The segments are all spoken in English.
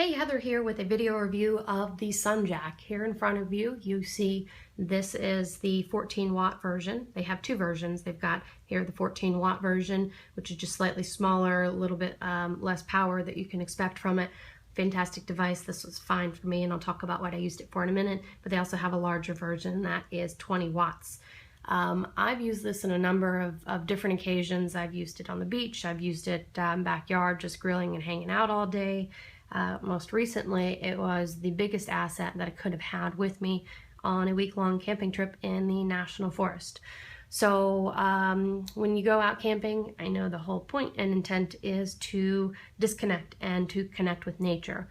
Hey, Heather here with a video review of the SunJack. Here in front of you, you see this is the 14 watt version. They have two versions. They've got here the 14 watt version, which is just slightly smaller, a little bit less power that you can expect from it. Fantastic device. This was fine for me, and I'll talk about what I used it for in a minute. But they also have a larger version that is 20 watts. I've used this in a number of different occasions. I've used it on the beach. I've used it backyard, just grilling and hanging out all day. Most recently, it was the biggest asset that I could have had with me on a week-long camping trip in the National Forest. So when you go out camping, I know the whole point and intent is to disconnect and to connect with nature.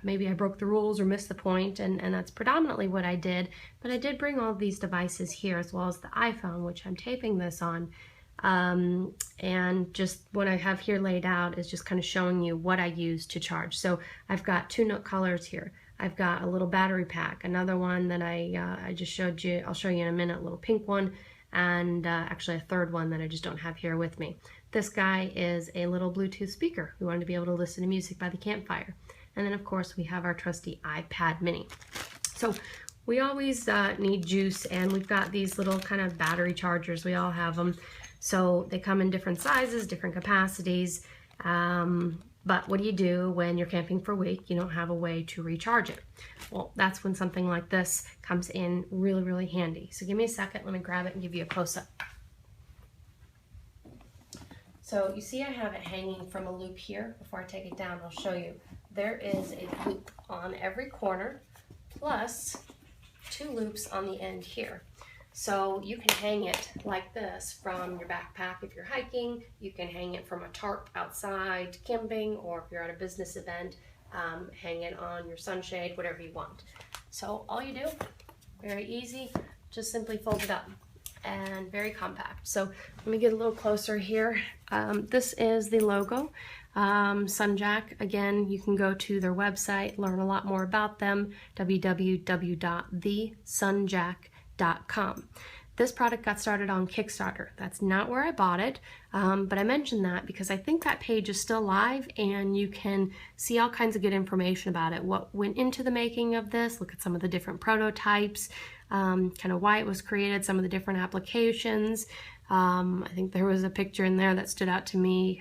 Maybe I broke the rules or missed the point, and that's predominantly what I did, but I did bring all of these devices here as well as the iPhone, which I'm taping this on. And just what I have here laid out is just kind of showing you what I use to charge. So I've got two Nook colors here. I've got a little battery pack, another one that I just showed you. I'll show you in a minute, a little pink one, and actually a third one that I just don't have here with me. This guy is a little Bluetooth speaker. We wanted to be able to listen to music by the campfire. And then of course we have our trusty iPad mini. So we always need juice, and we've got these little kind of battery chargers. We all have them. So they come in different sizes, different capacities, but what do you do when you're camping for a week? You don't have a way to recharge it. Well, that's when something like this comes in really, really handy. So give me a second, let me grab it and give you a close-up. So you see I have it hanging from a loop here. Before I take it down, I'll show you. There is a loop on every corner, plus two loops on the end here. So you can hang it like this from your backpack if you're hiking. You can hang it from a tarp outside camping, or if you're at a business event, hang it on your sunshade, whatever you want. So all you do, very easy, just simply fold it up, and very compact. So let me get a little closer here. This is the logo. SunJack, again, you can go to their website, learn a lot more about them, www.thesunjack.com. This product got started on Kickstarter. That's not where I bought it, but I mentioned that because I think that page is still live and you can see all kinds of good information about it. What went into the making of this, look at some of the different prototypes, kind of why it was created, some of the different applications. I think there was a picture in there that stood out to me,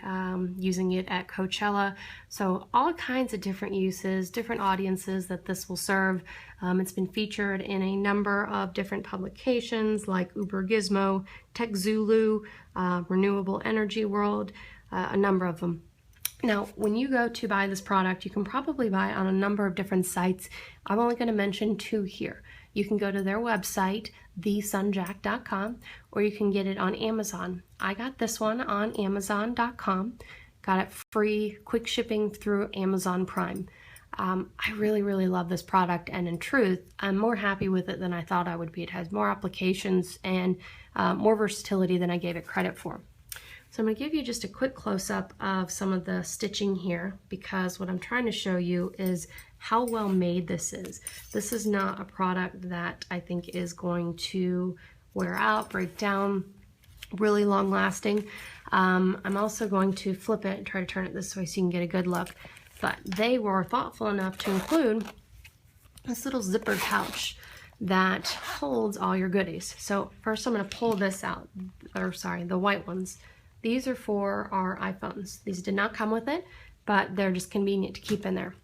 using it at Coachella. So all kinds of different uses, different audiences that this will serve. It's been featured in a number of different publications like Uber Gizmo, Tech Zulu, Renewable Energy World, a number of them. Now, when you go to buy this product, you can probably buy it on a number of different sites. I'm only going to mention two here. You can go to their website, thesunjack.com, or you can get it on Amazon. I got this one on Amazon.com. Got it free, quick shipping through Amazon Prime. I really, really love this product, and in truth, I'm more happy with it than I thought I would be. It has more applications and more versatility than I gave it credit for. So I'm going to give you just a quick close-up of some of the stitching here, because what I'm trying to show you is how well made this is. This is not a product that I think is going to wear out, break down, really long lasting. I'm also going to flip it and try to turn it this way so you can get a good look. But they were thoughtful enough to include this little zipper pouch that holds all your goodies. So first I'm going to pull this out, or sorry, the white ones. These are for our iPhones. These did not come with it, but they're just convenient to keep in there.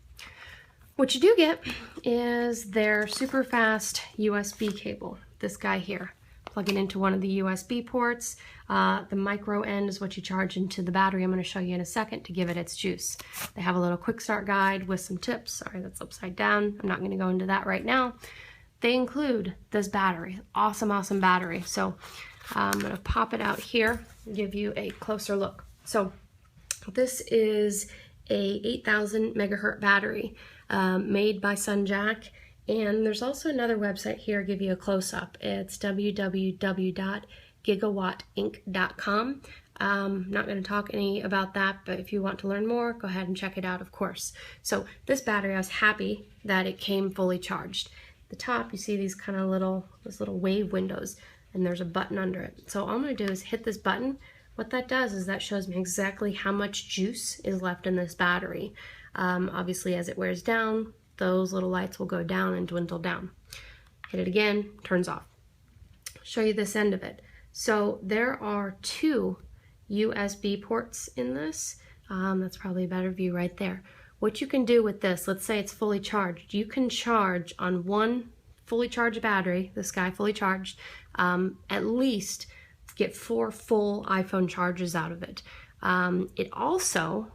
What you do get is their super fast USB cable. This guy here. Plug it into one of the USB ports. The micro end is what you charge into the battery. I'm going to show you in a second to give it its juice. They have a little quick start guide with some tips. Sorry, that's upside down. I'm not going to go into that right now. They include this battery. Awesome, awesome battery. So I'm going to pop it out here and give you a closer look. So this is a 8,000 megahertz battery made by SunJack, and there's also another website here. I'll give you a close-up. It's www.gigawattinc.com. I'm not going to talk any about that, but if you want to learn more, go ahead and check it out, of course. So this battery, I was happy that it came fully charged. At the top, you see these kind of little wave windows, and there's a button under it. So all I'm going to do is hit this button. What that does is that shows me exactly how much juice is left in this battery. Obviously, as it wears down, those little lights will go down and dwindle down. Hit it again, turns off. Show you this end of it. So there are 2 USB ports in this. That's probably a better view right there. What you can do with this, let's say it's fully charged, you can charge on one fully charged battery, this guy fully charged, at least get 4 full iPhone charges out of it. It also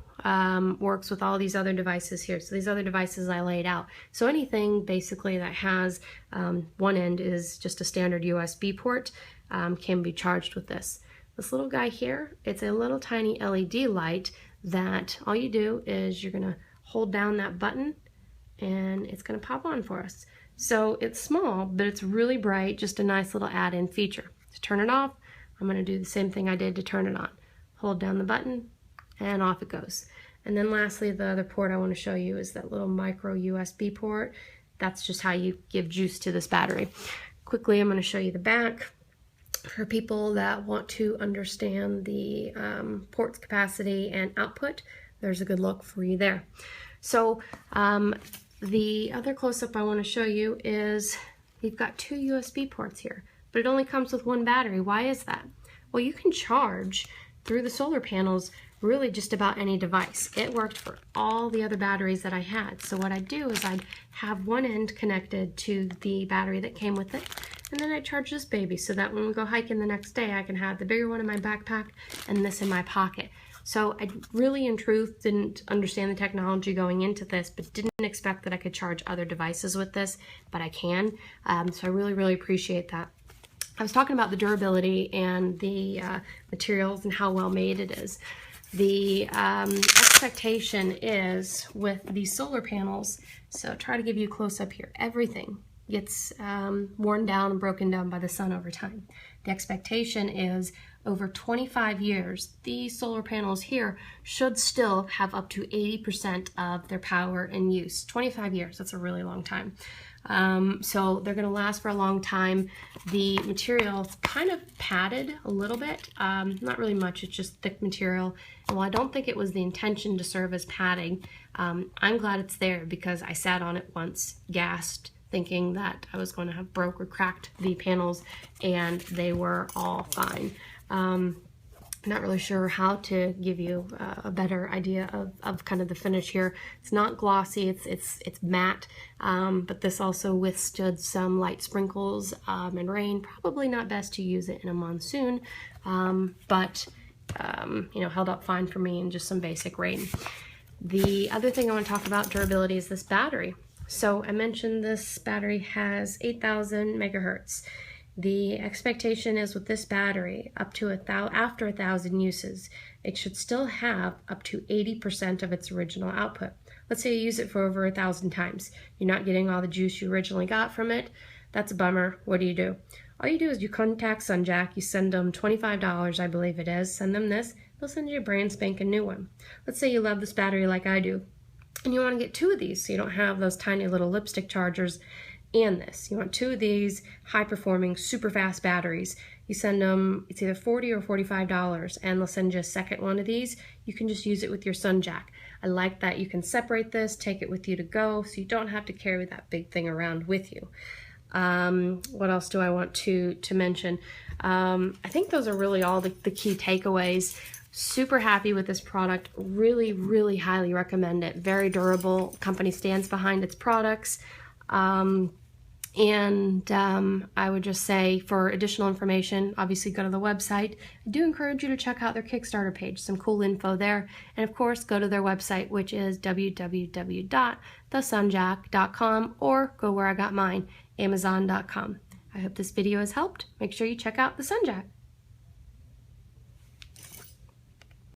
works with all these other devices here. So these other devices I laid out. So anything basically that has one end is just a standard USB port can be charged with this. This little guy here, it's a little tiny LED light that all you do is you're gonna hold down that button and it's gonna pop on for us. So it's small, but it's really bright, just a nice little add-in feature. To turn it off, I'm gonna do the same thing I did to turn it on. Hold down the button and off it goes. And then lastly, the other port I want to show you is that little micro USB port. That's just how you give juice to this battery. Quickly, I'm going to show you the back. For people that want to understand the port's capacity and output, there's a good look for you there. So the other close-up I want to show you is we've got 2 USB ports here, but it only comes with 1 battery. Why is that? Well, you can charge through the solar panels really just about any device. It worked for all the other batteries that I had. So what I'd do is I'd have one end connected to the battery that came with it, and then I'd charge this baby so that when we go hiking the next day, I can have the bigger one in my backpack and this in my pocket. So I really, in truth, didn't understand the technology going into this, but didn't expect that I could charge other devices with this, but I can. So I really, really appreciate that. I was talking about the durability and the materials and how well made it is. The expectation is with these solar panels, so try to give you a close up here, everything gets worn down and broken down by the sun over time. The expectation is over 25 years, these solar panels here should still have up to 80% of their power in use. 25 years, that's a really long time. So they're going to last for a long time. The material is kind of padded a little bit, not really much, it's just thick material. And while I don't think it was the intention to serve as padding, I'm glad it's there because I sat on it once, gassed, thinking that I was going to have broke or cracked the panels, and they were all fine. Not really sure how to give you a better idea of kind of the finish here. It's not glossy, it's matte, but this also withstood some light sprinkles and rain. Probably not best to use it in a monsoon, but you know, held up fine for me in just some basic rain. The other thing I want to talk about durability is this battery. So I mentioned this battery has 8,000 megahertz. The expectation is with this battery, up to after 1,000 uses, it should still have up to 80% of its original output. Let's say you use it for over 1,000 times. You're not getting all the juice you originally got from it. That's a bummer. What do? All you do is you contact SunJack, you send them $25, I believe it is, send them this, they'll send you a brand spanking new one. Let's say you love this battery like I do, and you want to get 2 of these so you don't have those tiny little lipstick chargers and this. You want 2 of these high-performing, super fast batteries. You send them, it's either $40 or $45, and they'll send you a second one of these. You can just use it with your SunJack. I like that you can separate this, take it with you to go, so you don't have to carry that big thing around with you. What else do I want to mention? I think those are really all the key takeaways. Super happy with this product. Really, really highly recommend it. Very durable. Company stands behind its products. I would just say for additional information, obviously go to the website. I do encourage you to check out their Kickstarter page, some cool info there. And of course, go to their website, which is www.thesunjack.com, or go where I got mine, amazon.com. I hope this video has helped. Make sure you check out the SunJack.